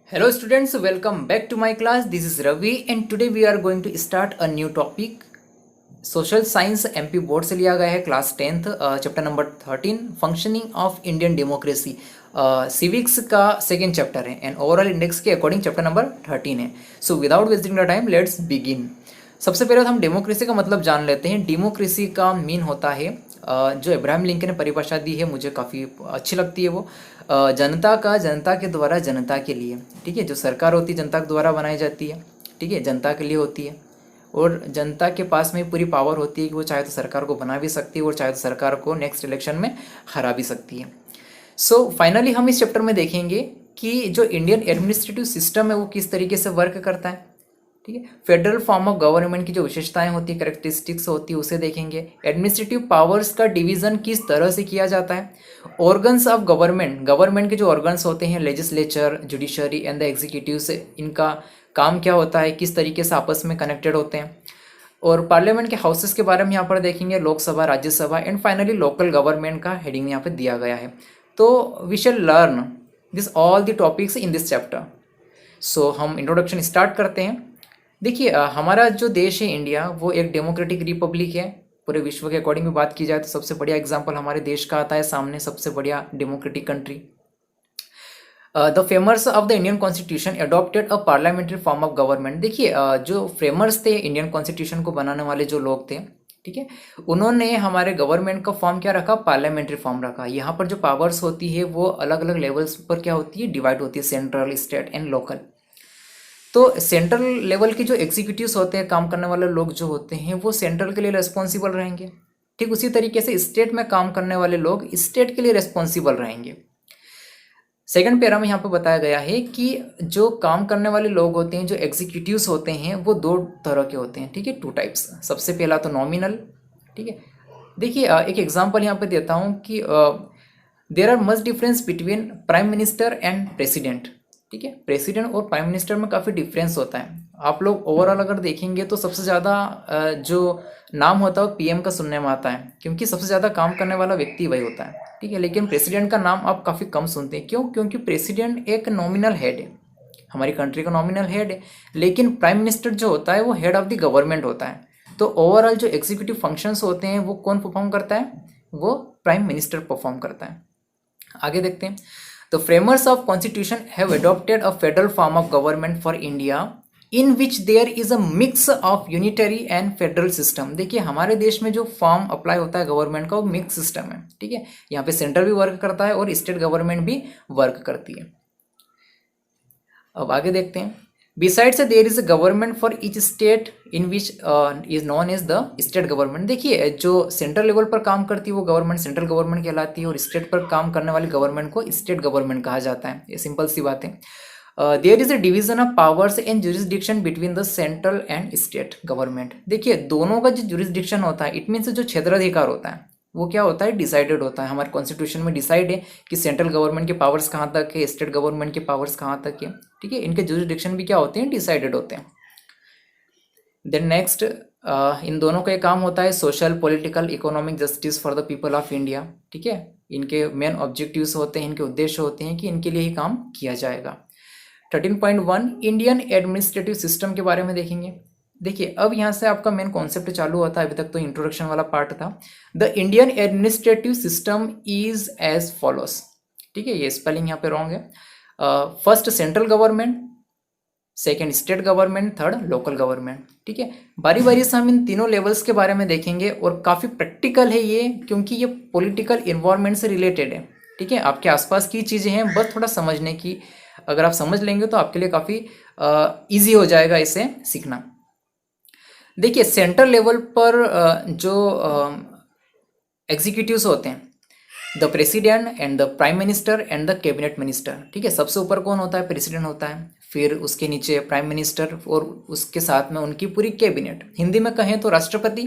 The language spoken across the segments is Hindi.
Hello students, welcome back to my class. This is Ravi and today we are going to start a new topic. Social science MP board से लिया गया है class 10th chapter number 13 functioning of Indian democracy. Civics का सेकेंड चैप्टर है एंड ओवरऑल इंडेक्स के अकॉर्डिंग चैप्टर नंबर 13 है। So without wasting the time let's begin. सबसे पहले तो हम डेमोक्रेसी का मतलब जान लेते हैं। डेमोक्रेसी का मीन होता है जो इब्राहिम लिंकन ने परिभाषा दी है, मुझे काफ़ी अच्छी लगती है वो। जनता का, जनता के द्वारा जनता के लिए, ठीक है। जो सरकार होती है जनता के द्वारा बनाई जाती है, ठीक है, जनता के लिए होती है और जनता के पास में पूरी पावर होती है कि वो चाहे तो सरकार को बना भी सकती है और चाहे तो सरकार को नेक्स्ट इलेक्शन में हरा भी सकती है। सो फाइनली हम इस चैप्टर में देखेंगे कि जो इंडियन एडमिनिस्ट्रेटिव सिस्टम है वो किस तरीके से वर्क करता है, ठीक है। फेडरल फॉर्म ऑफ गवर्नमेंट की जो विशेषताएं होती है, करेक्टरिस्टिक्स होती है, उसे देखेंगे। एडमिनिस्ट्रेटिव पावर्स का डिवीजन किस तरह से किया जाता है। ऑर्गन्स ऑफ गवर्नमेंट, गवर्नमेंट के जो ऑर्गन्स होते हैं, legislature, judiciary and the executive से इनका काम क्या होता है, किस तरीके से आपस में कनेक्टेड होते हैं। और पार्लियामेंट के हाउसेस के बारे में यहाँ पर देखेंगे, Lok Sabha, Rajya Sabha and finally local government का हेडिंग यहाँ पे दिया गया है। तो we shall learn this all the topics in this chapter. So हम इंट्रोडक्शन स्टार्ट करते हैं। देखिए हमारा जो देश है इंडिया, वो एक डेमोक्रेटिक रिपब्लिक है। पूरे विश्व के अकॉर्डिंग में बात की जाए तो सबसे बढ़िया एग्जाम्पल हमारे देश का आता है सामने, सबसे बढ़िया democratic country. The famers of the Indian constitution adopted a parliamentary form of government. देखिए जो फ्रेमर्स थे, इंडियन कॉन्स्टिट्यूशन को बनाने वाले जो लोग थे, ठीक है, उन्होंने हमारे गवर्नमेंट का फॉर्म क्या रखा, पार्लियामेंट्री फॉर्म रखा। यहाँ पर जो पावर्स होती है वो अलग अलग लेवल्स पर क्या होती है, डिवाइड होती है, सेंट्रल, स्टेट एंड लोकल। तो सेंट्रल लेवल के जो एग्जीक्यूटिव्स होते हैं, काम करने वाले लोग जो होते हैं, वो सेंट्रल के लिए रिस्पॉन्सिबल रहेंगे। ठीक उसी तरीके से स्टेट में काम करने वाले लोग स्टेट के लिए रिस्पॉन्सिबल रहेंगे। सेकंड पैरा में यहाँ पर बताया गया है कि जो काम करने वाले लोग होते हैं, जो एग्जीक्यूटिव्स होते हैं, वो दो तरह के होते हैं, ठीक है, टू टाइप्स। सबसे पहला तो नॉमिनल, ठीक है। देखिए एक एग्जांपल यहाँ पे देता हूँ कि there are much difference between prime minister and president, ठीक है। प्रेसिडेंट और प्राइम मिनिस्टर में काफ़ी डिफरेंस होता है। आप लोग ओवरऑल अगर देखेंगे तो सबसे ज़्यादा जो नाम होता है वो पीएम का सुनने में आता है, क्योंकि सबसे ज़्यादा काम करने वाला व्यक्ति वही होता है, ठीक है। लेकिन प्रेसिडेंट का नाम आप काफ़ी कम सुनते हैं। क्यों? क्योंकि प्रेसिडेंट एक नॉमिनल हेड है, हमारी कंट्री का नॉमिनल हेड है। लेकिन प्राइम मिनिस्टर जो होता है वो हेड ऑफ द गवर्नमेंट होता है। तो ओवरऑल जो एग्जीक्यूटिव फंक्शंस होते हैं वो कौन परफॉर्म करता है, वो प्राइम मिनिस्टर परफॉर्म करता है। आगे देखते हैं। The framers of constitution have adopted a federal form of government for India in which there is a mix of unitary and federal system। देखिए हमारे देश में जो फॉर्म अप्लाई होता है गवर्नमेंट का, वो मिक्स सिस्टम है, ठीक है। यहाँ पे सेंट्रल भी वर्क करता है और स्टेट गवर्नमेंट भी वर्क करती है। अब आगे देखते हैं। Besides there is a government for each state in which is known as the state government. देखिए जो सेंट्रल लेवल पर काम करती है वो गवर्नमेंट सेंट्रल गवर्नमेंट कहलाती है और स्टेट पर काम करने वाली गवर्नमेंट को स्टेट गवर्नमेंट कहा जाता है। ये सिंपल सी बात है। There is a division of powers and jurisdiction between the central and state government. देखिए दोनों का जो जुरिस्डिक्शन होता है, इट मीन्स जो क्षेत्राधिकार होता है, वो क्या होता है, डिसाइडेड होता है। हमारे कॉन्स्टिट्यूशन में डिसाइड है कि सेंट्रल गवर्नमेंट के पावर्स कहाँ तक है, स्टेट गवर्नमेंट के पावर्स कहाँ तक है, ठीक है। इनके जुरिस्डिक्शन भी क्या होते हैं, डिसाइडेड होते हैं। देन नेक्स्ट इन दोनों का एक काम होता है social, political, economic justice for the people of India, ठीक है। इनके मेन ऑब्जेक्टिव्स होते हैं, इनके उद्देश्य होते हैं कि इनके लिए ही काम किया जाएगा। 13.1 इंडियन एडमिनिस्ट्रेटिव सिस्टम के बारे में देखेंगे। देखिए अब यहाँ से आपका मेन कॉन्सेप्ट चालू होता है। अभी तक तो इंट्रोडक्शन वाला पार्ट था। The Indian administrative system is as follows, ठीक है। ये स्पेलिंग यहाँ पे रॉन्ग है। First central government, second state government, third local government, ठीक है। बारी बारी से हम इन तीनों लेवल्स के बारे में देखेंगे और काफ़ी प्रैक्टिकल है ये, क्योंकि ये पॉलिटिकल इन्वायरमेंट से रिलेटेड है, ठीक है। आपके आसपास की चीज़ें हैं, बस थोड़ा समझने की, अगर आप समझ लेंगे तो आपके लिए काफ़ी ईजी हो जाएगा इसे सीखना। देखिए सेंट्रल लेवल पर जो एग्जीक्यूटिव्स होते हैं, the president and the prime minister and the cabinet minister, ठीक है। सबसे ऊपर कौन होता है, प्रेसिडेंट होता है, फिर उसके नीचे प्राइम मिनिस्टर और उसके साथ में उनकी पूरी कैबिनेट। हिंदी में कहें तो राष्ट्रपति,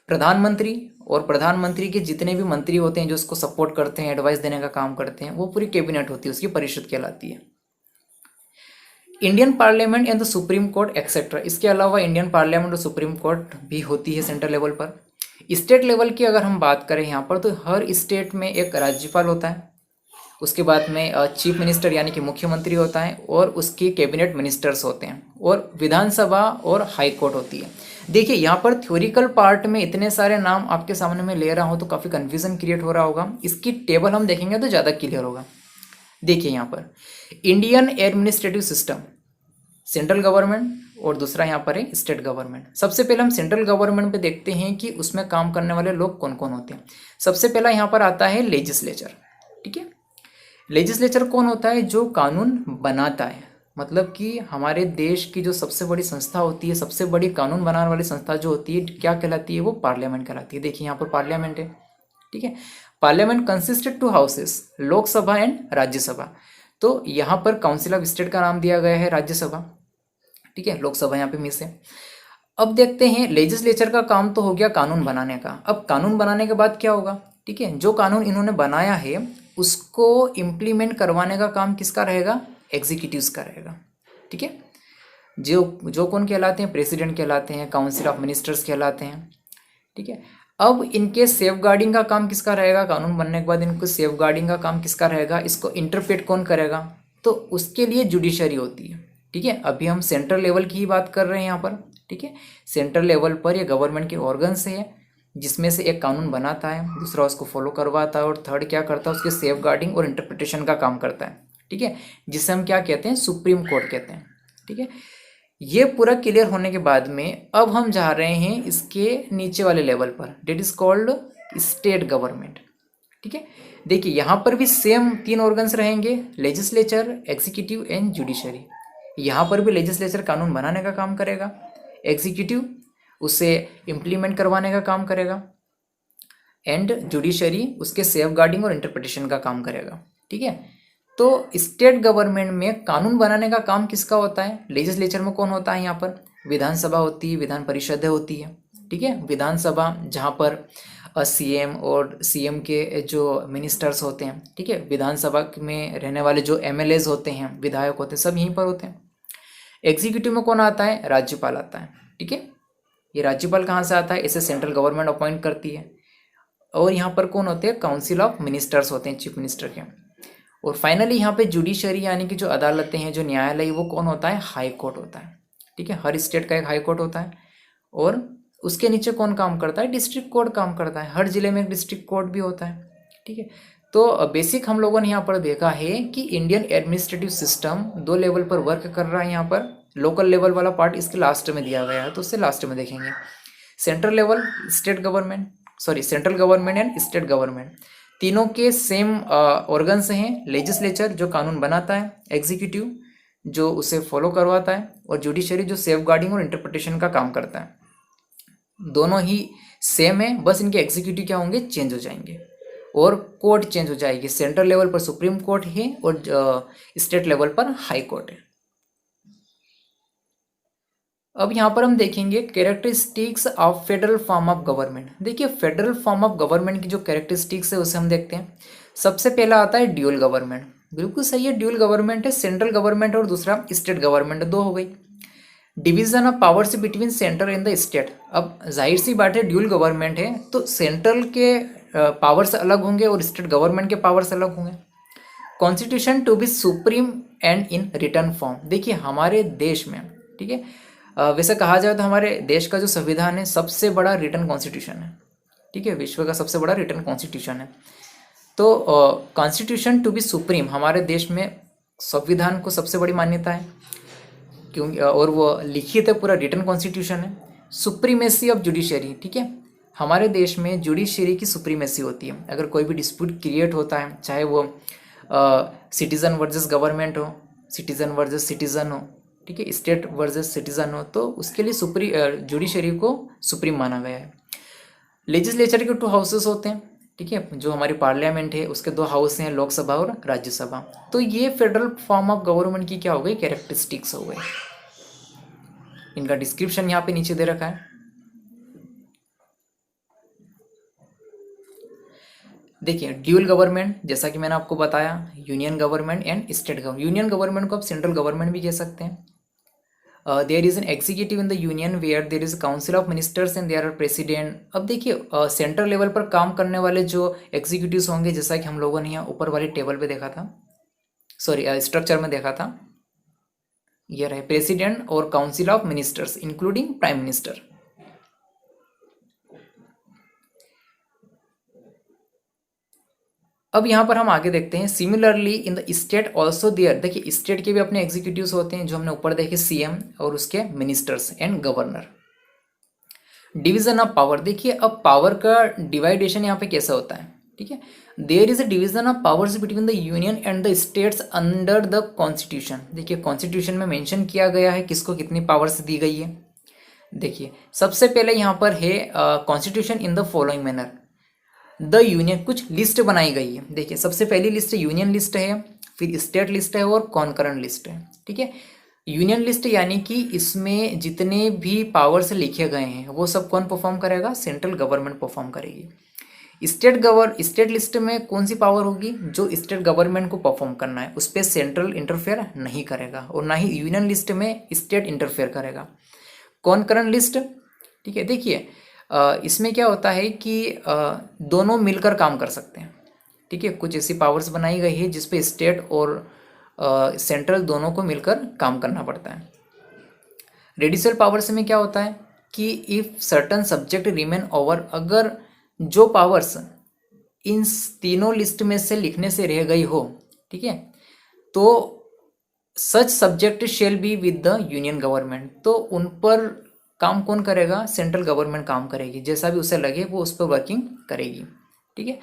प्रधानमंत्री और प्रधानमंत्री के जितने भी मंत्री होते हैं जो उसको सपोर्ट करते हैं, एडवाइस देने का काम करते हैं, वो पूरी कैबिनेट होती है, उसकी परिषद कहलाती है। Indian parliament and the supreme court etcetera. इसके अलावा इंडियन पार्लियामेंट और सुप्रीम कोर्ट भी होती है सेंट्रल लेवल पर। स्टेट लेवल की अगर हम बात करें यहाँ पर, तो हर स्टेट में एक राज्यपाल होता है उसके बाद में चीफ मिनिस्टर यानी कि मुख्यमंत्री होता है, और उसके कैबिनेट मिनिस्टर्स होते हैं, और विधानसभा और हाई कोर्ट होती है। देखिए यहाँ पर थ्योरिकल पार्ट में इतने सारे नाम आपके सामने मैं ले रहा हूँ तो काफ़ी कन्फ्यूजन क्रिएट हो रहा होगा, इसकी टेबल हम देखेंगे तो ज़्यादा क्लियर होगा। देखिए यहाँ पर Indian administrative system, central government, और दूसरा यहाँ पर है स्टेट गवर्नमेंट। सबसे पहले हम सेंट्रल गवर्नमेंट पे देखते हैं कि उसमें काम करने वाले लोग कौन कौन होते हैं। सबसे पहला यहाँ पर आता है लेजिस्लेचर। ठीक है, लेजिस्लेचर कौन होता है? जो कानून बनाता है, मतलब कि हमारे देश की जो सबसे बड़ी संस्था होती है, सबसे बड़ी कानून बनाने वाली संस्था जो होती है, क्या कहलाती है? वो पार्लियामेंट कहलाती है। देखिए यहाँ पर पार्लियामेंट है। ठीक है, parliament consisted to houses, Lok Sabha and Rajya Sabha. तो यहाँ पर काउंसिल ऑफ स्टेट का नाम दिया गया है राज्यसभा। ठीक है, लोकसभा यहाँ पे मिस है। अब देखते हैं, लेजिस्लेचर का काम तो हो गया कानून बनाने का। अब कानून बनाने के बाद क्या होगा? ठीक है, जो कानून इन्होंने बनाया है उसको इम्प्लीमेंट करवाने का काम किसका रहेगा? एग्जीक्यूटिव्स का रहेगा। ठीक है, जो जो कौन कहलाते हैं? प्रेसिडेंट कहलाते हैं, काउंसिल ऑफ मिनिस्टर्स कहलाते हैं। ठीक है, अब इनके सेफ गार्डिंग का काम किसका रहेगा? कानून बनने के बाद इनको सेफ गार्डिंग का काम किसका रहेगा? इसको इंटरप्रेट कौन करेगा? तो उसके लिए जुडिशरी होती है। ठीक है, अभी हम सेंट्रल लेवल की ही बात कर रहे हैं यहाँ पर। ठीक है, सेंट्रल लेवल पर ये गवर्नमेंट के ऑर्गन्स है, जिसमें से एक कानून बनाता है, दूसरा उसको फॉलो करवाता है, और थर्ड क्या करता है? उसके सेफ गार्डिंग और इंटरप्रिटेशन का काम करता है। ठीक है, जिसे हम क्या कहते हैं? सुप्रीम कोर्ट कहते हैं। ठीक है, ये पूरा क्लियर होने के बाद में अब हम जा रहे हैं इसके नीचे वाले लेवल पर, that is called state government. ठीक है, देखिए यहाँ पर भी सेम तीन ऑर्गन्स रहेंगे, लेजिस्लेचर, एग्जीक्यूटिव एंड जुडिशरी। यहाँ पर भी लेजिस्लेचर कानून बनाने का काम करेगा, एग्जीक्यूटिव उसे इम्प्लीमेंट करवाने का काम करेगा, एंड जुडिशरी उसके सेफ गार्डिंग और इंटरप्रिटेशन का काम करेगा। ठीक है, तो स्टेट गवर्नमेंट में कानून बनाने का काम किसका होता है? लेजिस्लेचर में कौन होता है? यहाँ पर विधानसभा होती है, विधान परिषद होती है। ठीक है, विधानसभा जहाँ पर सीएम और सीएम के जो मिनिस्टर्स होते हैं, ठीक है, विधानसभा में रहने वाले जो एमएलएज होते हैं, विधायक होते हैं, सब यहीं पर होते हैं। एग्जीक्यूटिव में कौन आता है? राज्यपाल आता है। ठीक है, ये राज्यपाल कहाँ से आता है? इसे सेंट्रल गवर्नमेंट अपॉइंट करती है। और यहाँ पर कौन होते हैं? काउंसिल ऑफ मिनिस्टर्स होते हैं, चीफ मिनिस्टर के। और फाइनली यहाँ पे जुडिशरी यानी कि जो अदालतें हैं, जो न्यायालय, वो कौन होता है? हाई कोर्ट होता है। ठीक है, हर स्टेट का एक हाई कोर्ट होता है, और उसके नीचे कौन काम करता है? डिस्ट्रिक्ट कोर्ट काम करता है। हर जिले में एक डिस्ट्रिक्ट कोर्ट भी होता है। ठीक है, तो बेसिक हम लोगों ने यहाँ पर देखा है कि इंडियन एडमिनिस्ट्रेटिव सिस्टम दो लेवल पर वर्क कर रहा है। यहाँ पर लोकल लेवल वाला पार्ट इसके लास्ट में दिया गया है, तो उससे लास्ट में देखेंगे। Central level, state government, sorry central government and state government, तीनों के सेम ऑर्गन्स हैं। लेजिस्लेचर जो कानून बनाता है, एग्जीक्यूटिव जो उसे फॉलो करवाता है, और जुडिशरी जो सेफ गार्डिंग और इंटरप्रिटेशन का काम करता है। दोनों ही सेम है, बस इनके एग्जीक्यूटिव क्या होंगे? चेंज हो जाएंगे, और कोर्ट चेंज हो जाएगी। सेंट्रल लेवल पर सुप्रीम कोर्ट है, और स्टेट लेवल पर हाई कोर्ट है। अब यहाँ पर हम देखेंगे characteristics of federal form of government. देखिए फेडरल फॉर्म ऑफ गवर्नमेंट की जो कैरेक्टरिस्टिक्स है उसे हम देखते हैं। सबसे पहला आता है ड्यूअल गवर्नमेंट। बिल्कुल सही है, ड्यूअल गवर्नमेंट है, सेंट्रल गवर्नमेंट और दूसरा स्टेट गवर्नमेंट, दो हो गई। Division of powers between centre and the state. अब जाहिर सी बात है, ड्यूअल गवर्नमेंट है तो सेंट्रल के पावर्स अलग होंगे और स्टेट गवर्नमेंट के पावर्स अलग होंगे। Constitution to be supreme and in written form. देखिए हमारे देश में, ठीक है, वैसे कहा जाए तो हमारे देश का जो संविधान है सबसे बड़ा रिटर्न कॉन्स्टिट्यूशन है। ठीक है, विश्व का सबसे बड़ा रिटर्न कॉन्स्टिट्यूशन है। तो कॉन्स्टिट्यूशन टू बी सुप्रीम, हमारे देश में संविधान को सबसे बड़ी मान्यता है, क्योंकि और वो लिखित है, पूरा रिटर्न कॉन्स्टिट्यूशन है। सुप्रीमेसी ऑफ जुडिशरी, ठीक है, हमारे देश में जुडिशरी की सुप्रीमेसी होती है। अगर कोई भी डिस्प्यूट क्रिएट होता है, चाहे वो सिटीजन वर्सेस गवर्नमेंट हो, सिटीजन वर्सेस सिटीजन हो, ठीक है, स्टेट वर्सेस सिटीजन हो, तो उसके लिए जुडिशरी को सुप्रीम माना गया है। लेजिस्लेचर के 2 हाउसेस होते हैं, ठीक है, जो हमारी पार्लियामेंट है उसके 2 हाउस हैं, लोकसभा और राज्यसभा। तो ये फेडरल फॉर्म ऑफ गवर्नमेंट की क्या हो गई? कैरेक्टरिस्टिक्स हो गई। इनका डिस्क्रिप्शन यहाँ पे नीचे दे रखा है। देखिए ड्यूअल गवर्नमेंट, जैसा कि मैंने आपको बताया, union government and state government. Union government को आप सेंट्रल गवर्नमेंट भी कह सकते हैं, there is an executive in the union where there is council of ministers and there are president. अब देखिए सेंट्रल लेवल पर काम करने वाले जो एग्जीक्यूटिव्स होंगे, जैसा कि हम लोगों ने यहाँ ऊपर वाली टेबल पे देखा था, सॉरी स्ट्रक्चर में देखा था, ये रहे प्रेसिडेंट और council of ministers including prime minister. अब यहाँ पर हम आगे देखते हैं, similarly in the state also there, देखिए स्टेट के भी अपने एग्जीक्यूटिव्स होते हैं जो हमने ऊपर देखे, सीएम और उसके ministers and governor. Division of power, देखिए अब पावर का डिवाइडेशन यहाँ पे कैसा होता है, ठीक है। There is a division of powers between the union and the states under the constitution. देखिए कॉन्स्टिट्यूशन में मेंशन किया गया है किसको कितनी पावर्स दी गई है। देखिए सबसे पहले यहाँ पर है constitution in the following manner, the union, कुछ लिस्ट बनाई गई है। देखिए सबसे पहली लिस्ट यूनियन लिस्ट है, फिर स्टेट लिस्ट है और कॉन्करेंट लिस्ट है, ठीक है। यूनियन लिस्ट यानी कि इसमें जितने भी पावर्स लिखे गए हैं वो सब कौन परफॉर्म करेगा, सेंट्रल गवर्नमेंट परफॉर्म करेगी। स्टेट लिस्ट में कौन सी पावर होगी, जो स्टेट गवर्नमेंट को परफॉर्म करना है उस पर सेंट्रल इंटरफेयर नहीं करेगा, और ना ही यूनियन लिस्ट में स्टेट इंटरफेयर करेगा। कॉन्करेंट लिस्ट, ठीक है, देखिए इसमें क्या होता है कि दोनों मिलकर काम कर सकते हैं, ठीक है। कुछ ऐसी पावर्स बनाई गई है जिसपे स्टेट और सेंट्रल दोनों को मिलकर काम करना पड़ता है। रेडिशल पावर्स में क्या होता है कि if certain subject remain over, अगर जो पावर्स इन तीनों लिस्ट में से लिखने से रह गई हो, ठीक है, तो such subject shall be with the union government, तो उन पर काम कौन करेगा, सेंट्रल गवर्नमेंट काम करेगी, जैसा भी उसे लगे वो उस पर वर्किंग करेगी, ठीक है।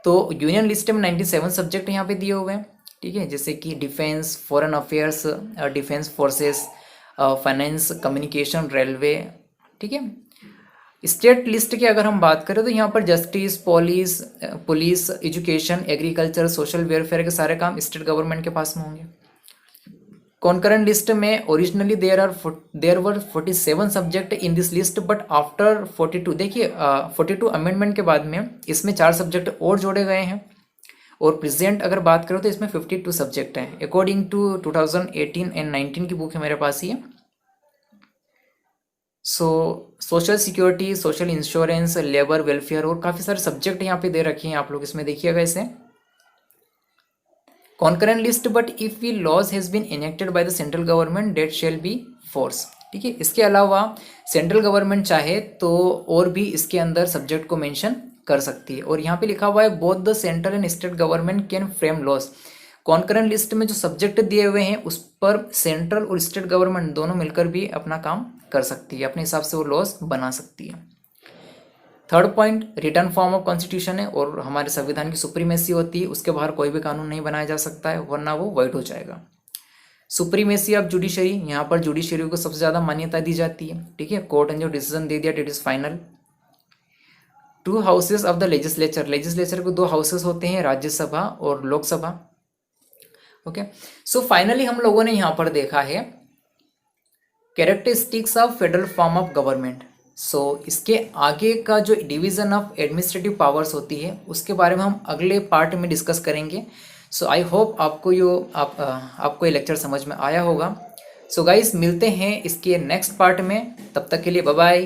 तो यूनियन लिस्ट में 97 सब्जेक्ट यहाँ पे दिए हुए हैं, ठीक है, जैसे कि defence, foreign affairs, defence forces, finance, communication, railway, ठीक है। स्टेट लिस्ट की अगर हम बात करें तो यहाँ पर justice, police, education, agriculture, social welfare के सारे काम स्टेट गवर्नमेंट के पास में होंगे। कॉन्करेंट लिस्ट में originally there were 47 subject in this list, but after 42, देखिए 42 अमेंडमेंट के बाद में इसमें 4 सब्जेक्ट और जोड़े गए हैं, और प्रेजेंट अगर बात करो तो इसमें 52 सब्जेक्ट हैं अकॉर्डिंग टू 2018 एंड 19 की बुक है मेरे पास ही है। So social security, social insurance, labour welfare और काफ़ी सारे सब्जेक्ट यहाँ पे दे रखे हैं, आप लोग इसमें देखिएगा इसे। Concurrent list, but if we laws has been enacted by the central government that shall be force, ठीक है। इसके अलावा सेंट्रल गवर्नमेंट चाहे तो और भी इसके अंदर सब्जेक्ट को मेंशन कर सकती है, और यहाँ पे लिखा हुआ है both the central and state government can frame laws. Concurrent list में जो सब्जेक्ट दिए हुए हैं उस पर सेंट्रल और स्टेट गवर्नमेंट दोनों मिलकर भी अपना काम कर सकती है, अपने हिसाब से वो लॉज बना सकती है। Third point, return form of constitution है, और हमारे संविधान की सुप्रीमेसी होती है, उसके बाहर कोई भी कानून नहीं बनाया जा सकता है, वरना वो वाइड हो जाएगा। सुप्रीमेसी ऑफ जुडिशरी, यहाँ पर जुडिशरी को सबसे ज़्यादा मान्यता दी जाती है, ठीक है। कोर्ट ने जो डिसीजन दे दिया it is final. 2 houses of the legislature, legislature को 2 हाउसेस होते हैं, राज्यसभा और लोकसभा, ओके। सो फाइनली हम लोगों ने यहाँ पर देखा है characteristics of federal form of government. So इसके आगे का जो डिवीजन ऑफ एडमिनिस्ट्रेटिव पावर्स होती है उसके बारे में हम अगले पार्ट में डिस्कस करेंगे। सो आई होप आपको आपको ये लेक्चर समझ में आया होगा। सो गाइस मिलते हैं इसके नेक्स्ट पार्ट में, तब तक के लिए बाय बाय।